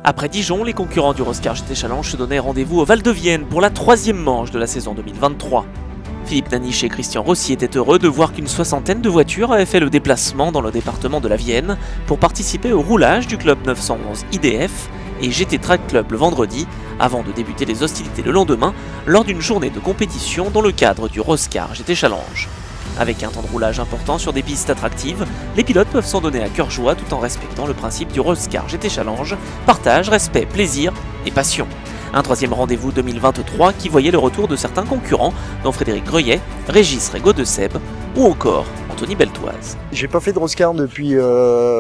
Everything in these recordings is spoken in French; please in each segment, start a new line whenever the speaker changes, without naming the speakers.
Après Dijon, les concurrents du Roscar GT Challenge se donnaient rendez-vous au Val de Vienne pour la 3e manche de la saison 2023. Philippe Naniche et Christian Rossi étaient heureux de voir qu'une soixantaine de voitures avaient fait le déplacement dans le département de la Vienne pour participer au roulage du club 911 IDF et GT Track Club le vendredi, avant de débuter les hostilités le lendemain lors d'une journée de compétition dans le cadre du Roscar GT Challenge. Avec un temps de roulage important sur des pistes attractives, les pilotes peuvent s'en donner à cœur joie tout en respectant le principe du Roscar GT Challenge, partage, respect, plaisir et passion. Un 3e rendez-vous 2023 qui voyait le retour de certains concurrents, dont Frédéric Greuillet, Régis Régaud de Seb ou encore Anthony Beltoise.
J'ai pas fait de Roscar depuis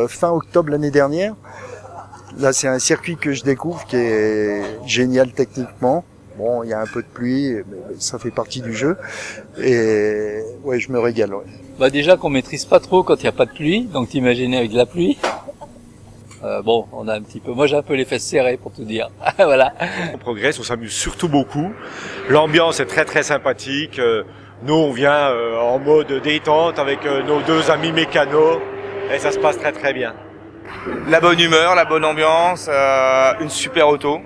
fin octobre l'année dernière. Là, c'est un circuit que je découvre qui est génial techniquement. Bon, il y a un peu de pluie, mais ça fait partie du jeu. Et ouais, je me régale. Ouais.
Bah déjà qu'on maîtrise pas trop quand il y a pas de pluie, donc t'imagines avec de la pluie. Bon, on a un petit peu. Moi, j'ai un peu les fesses serrées pour tout dire. Voilà.
On progresse, on s'amuse surtout beaucoup. L'ambiance est très très sympathique. Nous, on vient en mode détente avec nos 2 amis mécanos et ça se passe très très bien.
La bonne humeur, la bonne ambiance, une super auto.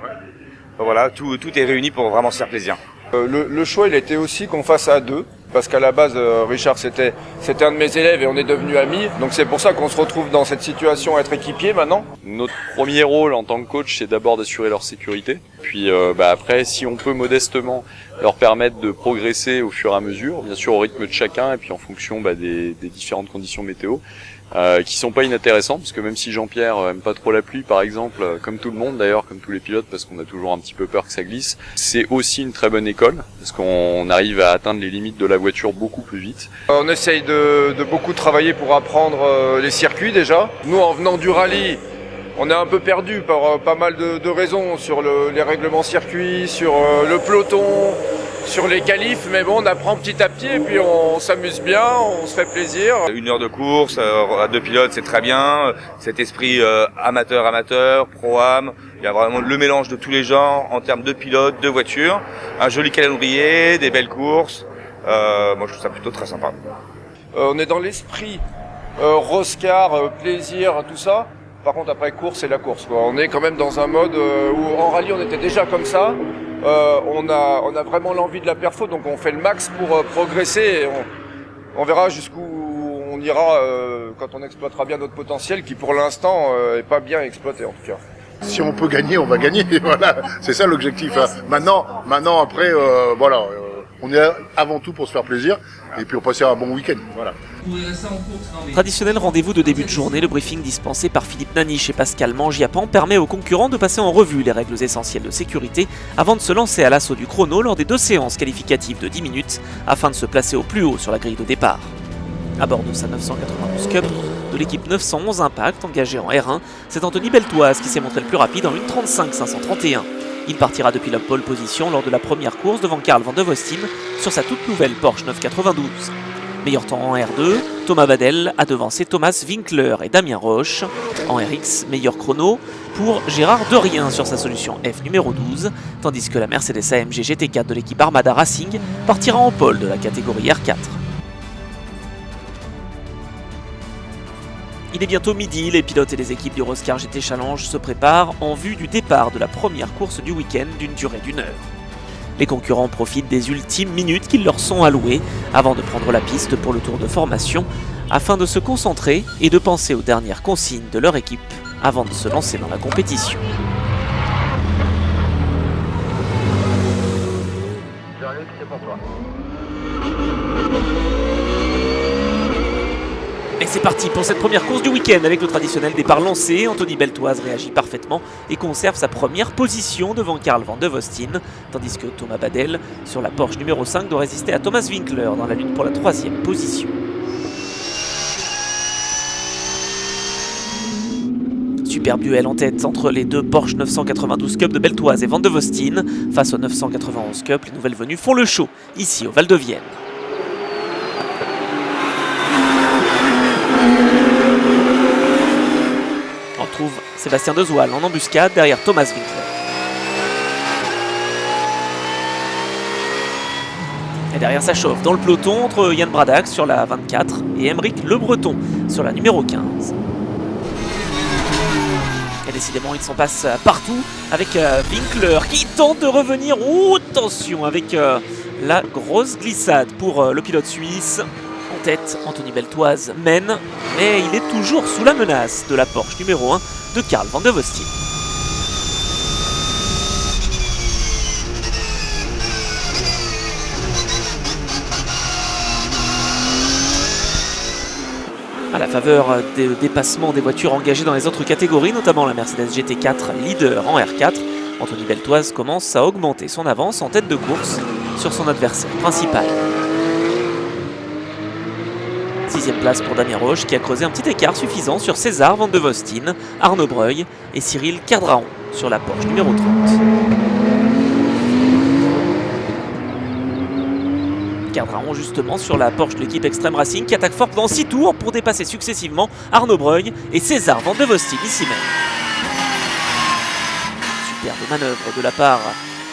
Voilà, tout est réuni pour vraiment se faire plaisir.
Le choix, il était aussi qu'on fasse à 2, parce qu'à la base, Richard, c'était un de mes élèves et on est devenus amis. Donc c'est pour ça qu'on se retrouve dans cette situation à être équipier maintenant.
Notre premier rôle en tant que coach, c'est d'abord d'assurer leur sécurité. Puis après, si on peut modestement leur permettre de progresser au fur et à mesure, bien sûr au rythme de chacun et puis en fonction des différentes conditions météo, qui sont pas inintéressantes, parce que même si Jean-Pierre aime pas trop la pluie par exemple, comme tout le monde d'ailleurs, comme tous les pilotes, parce qu'on a toujours un petit peu peur que ça glisse, c'est aussi une très bonne école, parce qu'on arrive à atteindre les limites de la voiture beaucoup plus vite.
On essaye de beaucoup travailler pour apprendre les circuits déjà. Nous, en venant du rallye, on est un peu perdu par pas mal de raisons sur les règlements circuits, sur le peloton, sur les qualifs, mais bon, on apprend petit à petit et puis on s'amuse bien, on se fait plaisir.
1 heure de course à 2 pilotes, c'est très bien. Cet esprit amateur, pro-am, il y a vraiment le mélange de tous les genres en termes de pilotes, de voitures. Un joli calendrier, des belles courses. Moi, je trouve ça plutôt très sympa.
On est dans l'esprit Roscar, plaisir, tout ça. Par contre, après course, c'est la course, quoi. On est quand même dans un mode où en rallye, on était déjà comme ça. On a vraiment l'envie de la perfo, donc on fait le max pour progresser. Et on verra jusqu'où on ira quand on exploitera bien notre potentiel, qui pour l'instant est pas bien exploité en tout cas.
Si on peut gagner, on va gagner. Voilà, c'est ça l'objectif. Maintenant, après, voilà, on est avant tout pour se faire plaisir et puis on passe un bon week-end. Voilà.
Traditionnel rendez-vous de début de journée, le briefing dispensé par Philippe Naniche et Pascal Mangiapan permet aux concurrents de passer en revue les règles essentielles de sécurité avant de se lancer à l'assaut du chrono lors des 2 séances qualificatives de 10 minutes afin de se placer au plus haut sur la grille de départ. À bord de sa 992 Cup, de l'équipe 911 Impact engagée en R1, c'est Anthony Beltoise qui s'est montré le plus rapide en 1:35 531. Il partira depuis la pole position lors de la première course devant Carl Van de Vostin sur sa toute nouvelle Porsche 992. Meilleur temps en R2, Thomas Badel a devancé Thomas Winkler et Damien Roche. En RX, meilleur chrono pour Gérard Derrien sur sa solution F numéro 12, tandis que la Mercedes AMG GT4 de l'équipe Armada Racing partira en pole de la catégorie R4. Il est bientôt midi, les pilotes et les équipes du Roscar GT Challenge se préparent en vue du départ de la première course du week-end d'une durée d'1 heure. Les concurrents profitent des ultimes minutes qui leur sont allouées avant de prendre la piste pour le tour de formation afin de se concentrer et de penser aux dernières consignes de leur équipe avant de se lancer dans la compétition.
Jean-Luc, c'est pour toi.
Et c'est parti pour cette première course du week-end avec le traditionnel départ lancé. Anthony Beltoise réagit parfaitement et conserve sa première position devant Carl Van de Vostin, tandis que Thomas Badel sur la Porsche numéro 5 doit résister à Thomas Winkler dans la lutte pour la 3e position. Superbe duel en tête entre les 2 Porsche 992 Cup de Beltoise et Van de Vostin. Face aux 991 Cup, les nouvelles venues font le show, ici au Val de Vienne. On retrouve Sébastien Dezoal en embuscade derrière Thomas Winkler. Et derrière ça chauffe dans le peloton entre Yann Bradax sur la 24 et Aymeric Le Breton sur la numéro 15. Et les Décidément, il s'en passe partout avec Winkler qui tente de revenir. Oh, attention avec la grosse glissade pour le pilote suisse. En tête, Anthony Beltoise mène, mais il est toujours sous la menace de la Porsche numéro 1 de Karl van der Voestin. À la faveur des dépassements des voitures engagées dans les autres catégories, notamment la Mercedes GT4 leader en R4, Anthony Beltoise commence à augmenter son avance en tête de course sur son adversaire principal. 6e place pour Damien Roche qui a creusé un petit écart suffisant sur César van der Voestin, Arnaud Breuil et Cyril Kerdraon sur la Porsche numéro 30. Kerdraon justement sur la Porsche de l'équipe Extreme Racing qui attaque fort dans 6 tours pour dépasser successivement Arnaud Breuil et César van der Voestin ici même. Superbe manœuvre de la part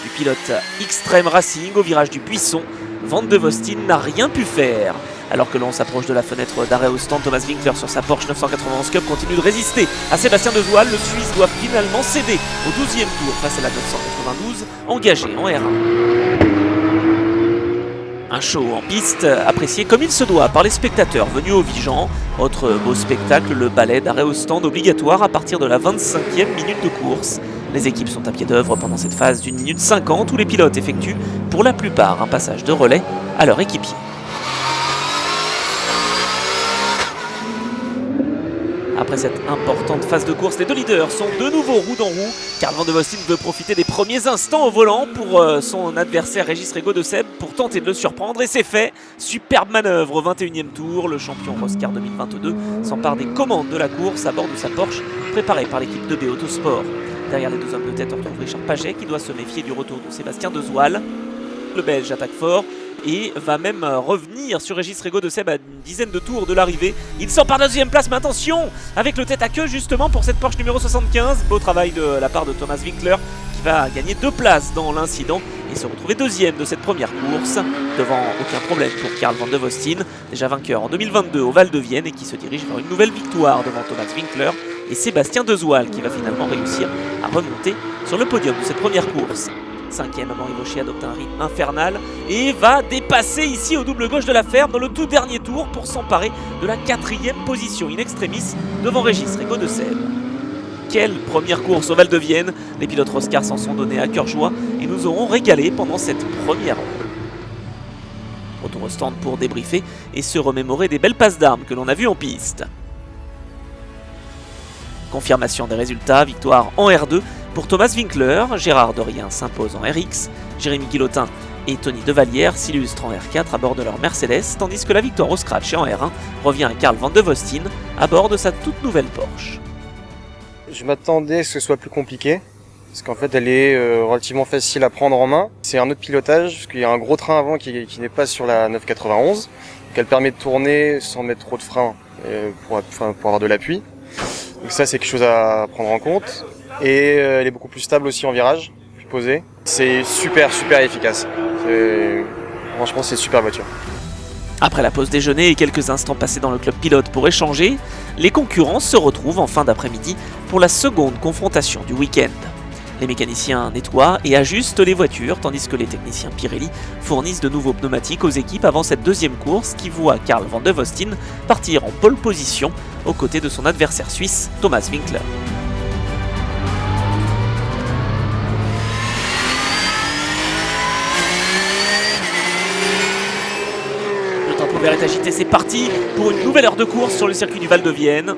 du pilote Extreme Racing au virage du Buisson. Van der Voestin n'a rien pu faire. Alors que l'on s'approche de la fenêtre d'arrêt au stand, Thomas Winkler sur sa Porsche 991 Cup continue de résister à Sébastien Dezoal. Le Suisse doit finalement céder au 12e tour face à la 992 engagée en R1. Un show en piste apprécié comme il se doit par les spectateurs venus au Vigan. Autre beau spectacle, le ballet d'arrêt au stand obligatoire à partir de la 25e minute de course. Les équipes sont à pied d'œuvre pendant cette phase d'1 minute 50 où les pilotes effectuent pour la plupart un passage de relais à leur équipier. Après cette importante phase de course, les deux leaders sont de nouveau roue dans roue. Karl van der Voestin veut profiter des premiers instants au volant pour son adversaire Régis Rego de Seb pour tenter de le surprendre et c'est fait. Superbe manœuvre au 21e tour. Le champion Roscar 2022 s'empare des commandes de la course à bord de sa Porsche préparée par l'équipe de B Autosport. Derrière les deux hommes de tête, on retrouve Richard Paget qui doit se méfier du retour de Sébastien Dezoal. Le Belge attaque fort et va même revenir sur Régis Rego de Seb à une dizaine de tours de l'arrivée. Il sort par la deuxième place, mais attention avec le tête à queue justement pour cette Porsche numéro 75. Beau travail de la part de Thomas Winkler qui va gagner 2 places dans l'incident et se retrouver deuxième de cette première course. Devant aucun problème pour Karl van der Voestin, déjà vainqueur en 2022 au Val de Vienne et qui se dirige vers une nouvelle victoire devant Thomas Winkler et Sébastien Dezoal qui va finalement réussir à remonter sur le podium de cette première course. 5e, Amaury Vaucher adopte un rythme infernal et va dépasser ici au double gauche de la ferme dans le tout dernier tour pour s'emparer de la 4e position in extremis devant Régis Rego de Seb. Quelle première course au Val de Vienne, les pilotes Roscar s'en sont donnés à cœur joie et nous aurons régalé pendant cette première heure. Retour au stand pour débriefer et se remémorer des belles passes d'armes que l'on a vues en piste. Confirmation des résultats, victoire en R2 pour Thomas Winkler, Gérard Dorien s'impose en RX, Jérémy Guillotin et Tony Devallière s'illustrent en R4 à bord de leur Mercedes, tandis que la victoire au scratch et en R1 revient à Karl van der Voestin à bord de sa toute nouvelle Porsche.
Je m'attendais à ce que ce soit plus compliqué, parce qu'en fait elle est relativement facile à prendre en main. C'est un autre pilotage, parce qu'il y a un gros train avant qui n'est pas sur la 991, qu'elle permet de tourner sans mettre trop de frein pour avoir de l'appui. Donc ça c'est quelque chose à prendre en compte. Et elle est beaucoup plus stable aussi en virage, plus posée. C'est super efficace. Franchement c'est une super voiture.
Après la pause déjeuner et quelques instants passés dans le club pilote pour échanger, les concurrents se retrouvent en fin d'après-midi pour la seconde confrontation du week-end. Les mécaniciens nettoient et ajustent les voitures, tandis que les techniciens Pirelli fournissent de nouveaux pneumatiques aux équipes avant cette deuxième course qui voit Karl van der Voestin partir en pole position aux côtés de son adversaire suisse Thomas Winkler. Le vert est agité, c'est parti pour une nouvelle heure de course sur le circuit du Val de Vienne.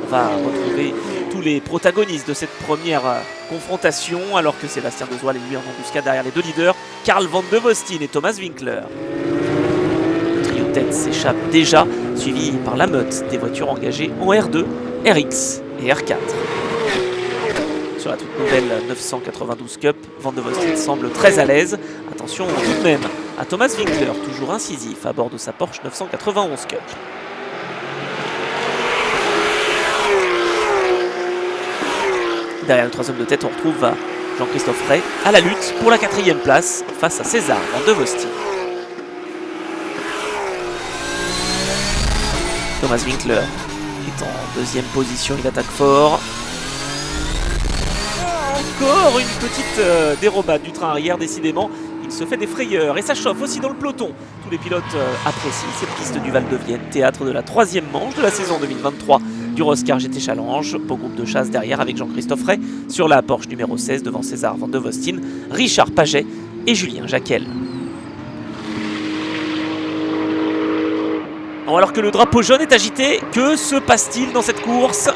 On va retrouver tous les protagonistes de cette première confrontation, alors que Sébastien Dezoal est lui en embuscade derrière les deux leaders, Karl van der Voestin et Thomas Winkler. Le trio de tête s'échappe déjà, suivi par la meute des voitures engagées en R2, RX et R4. Sur la toute nouvelle 992 Cup, van der Voestin semble très à l'aise. Attention tout de même à Thomas Winkler, toujours incisif à bord de sa Porsche 991 Cup. Derrière le troisième de tête, on retrouve Jean-Christophe Ray à la lutte pour la 4e place face à César van der Voestin. Thomas Winkler est en 2e position, il attaque fort. encore une petite dérobade du train arrière, décidément. Il se fait des frayeurs et ça chauffe aussi dans le peloton. Tous les pilotes apprécient cette piste du Val de Vienne, théâtre de la 3e manche de la saison 2023 du Roscar GT Challenge. Beau groupe de chasse derrière avec Jean-Christophe Ray sur la Porsche numéro 16 devant César Van de Vostin, Richard Paget et Julien Jacquel. Bon, alors que le drapeau jaune est agité, que se passe-t-il dans cette course ?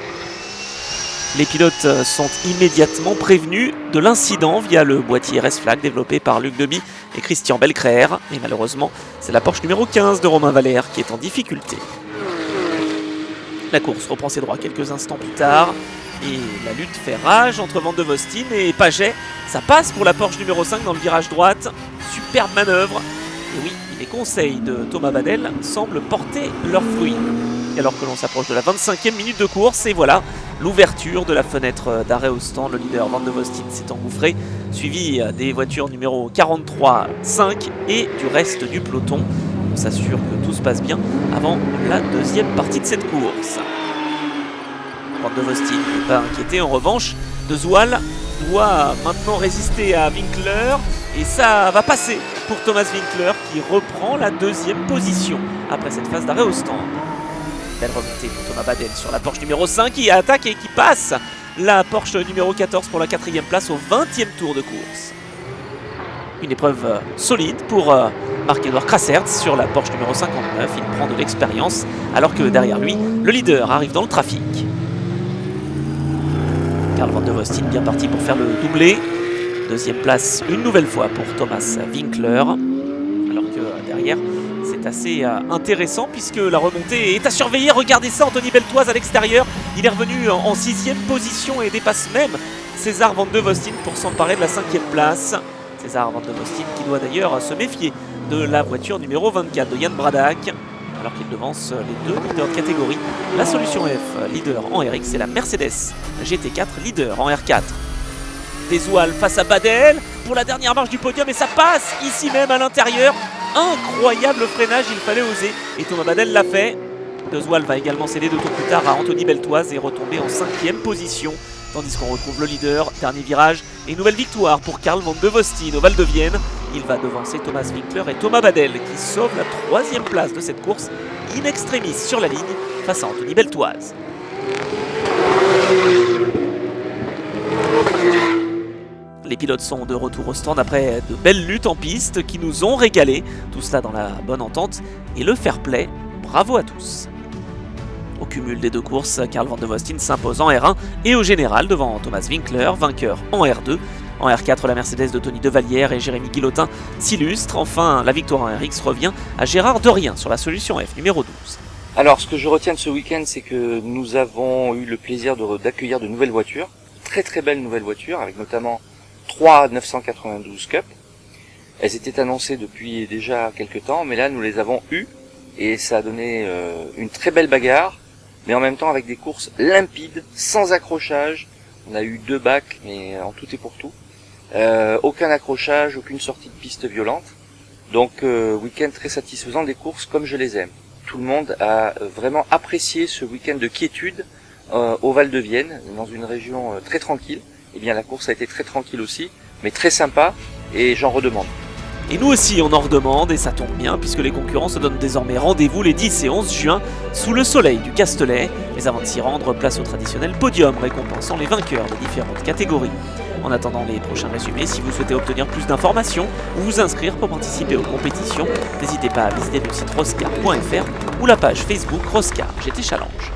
Les pilotes sont immédiatement prévenus de l'incident via le boîtier RS Flag développé par Luc Deby et Christian Belcrère. Et malheureusement, c'est la Porsche numéro 15 de Romain Valère qui est en difficulté. La course reprend ses droits quelques instants plus tard. Et la lutte fait rage entre Van de Vostin et Paget. Ça passe pour la Porsche numéro 5 dans le virage droite. Superbe manœuvre. Et oui, les conseils de Thomas Badel semblent porter leurs fruits. Et alors que l'on s'approche de la 25e minute de course, et voilà, l'ouverture de la fenêtre d'arrêt au stand. Le leader Van de Vostin s'est engouffré, suivi des voitures numéro 43, 5 et du reste du peloton. On s'assure que tout se passe bien avant la deuxième partie de cette course. Van de Vostin n'est pas inquiété. En revanche, De Zoual doit maintenant résister à Winkler et ça va passer pour Thomas Winkler qui reprend la 2e position après cette phase d'arrêt au stand. Belle remontée pour Thomas Badel sur la Porsche numéro 5 qui attaque et qui passe la Porsche numéro 14 pour la 4e place au 20e tour de course. Une épreuve solide pour Marc-Edouard Crassertz sur la Porsche numéro 59. Il prend de l'expérience alors que derrière lui, le leader arrive dans le trafic. Carl Van de Vostin bien parti pour faire le doublé. 2e place une nouvelle fois pour Thomas Winkler. Alors que derrière, c'est assez intéressant puisque la remontée est à surveiller. Regardez ça, Anthony Beltoise à l'extérieur. Il est revenu en 6e position et dépasse même César Van de Vostin pour s'emparer de la 5e place. César Van de Vostin qui doit d'ailleurs se méfier de la voiture numéro 24 de Yann Bradac. Alors qu'il devance les 2 leaders de catégorie. La Solution F, leader en RX, et la Mercedes GT4, leader en R4. De Zoual face à Badel pour la dernière marche du podium et ça passe ici même à l'intérieur. Incroyable freinage, il fallait oser et Thomas Badel l'a fait. De Zoual va également céder 2 tours plus tard à Anthony Beltoise et retomber en 5e position. Tandis qu'on retrouve le leader, dernier virage et nouvelle victoire pour Carl Van de Vostin au Val de Vienne. Il va devancer Thomas Winkler et Thomas Badel qui sauve la 3e place de cette course in extremis sur la ligne face à Anthony Beltoise. Les pilotes sont de retour au stand après de belles luttes en piste qui nous ont régalé. Tout cela dans la bonne entente et le fair play. Bravo à tous. Au cumul des 2 courses, Carl Van de Vostin s'impose en R1 et au général devant Thomas Winkler, vainqueur en R2. En R4, la Mercedes de Tony Devallière et Jérémy Guillotin s'illustre. Enfin, la victoire en RX revient à Gérard Derrien sur la Solution F numéro 12.
Alors, ce que je retiens de ce week-end, c'est que nous avons eu le plaisir d'accueillir de nouvelles voitures. Très très belles nouvelles voitures, avec notamment 3 992 Cup. Elles étaient annoncées depuis déjà quelques temps, mais là nous les avons eues et ça a donné une très belle bagarre, mais en même temps avec des courses limpides, sans accrochage. On a eu 2 bacs, mais en tout et pour tout. Aucun accrochage, aucune sortie de piste violente. Donc week-end très satisfaisant, des courses comme je les aime. Tout le monde a vraiment apprécié ce week-end de quiétude au Val de Vienne, dans une région très tranquille. Eh bien la course a été très tranquille aussi, mais très sympa, et j'en redemande.
Et nous aussi on en redemande, et ça tombe bien puisque les concurrents se donnent désormais rendez-vous les 10 et 11 juin sous le soleil du Castellet. Mais avant de s'y rendre, place au traditionnel podium récompensant les vainqueurs des différentes catégories. En attendant les prochains résumés, si vous souhaitez obtenir plus d'informations ou vous inscrire pour participer aux compétitions, n'hésitez pas à visiter le site roscar.fr ou la page Facebook Roscar GT Challenge.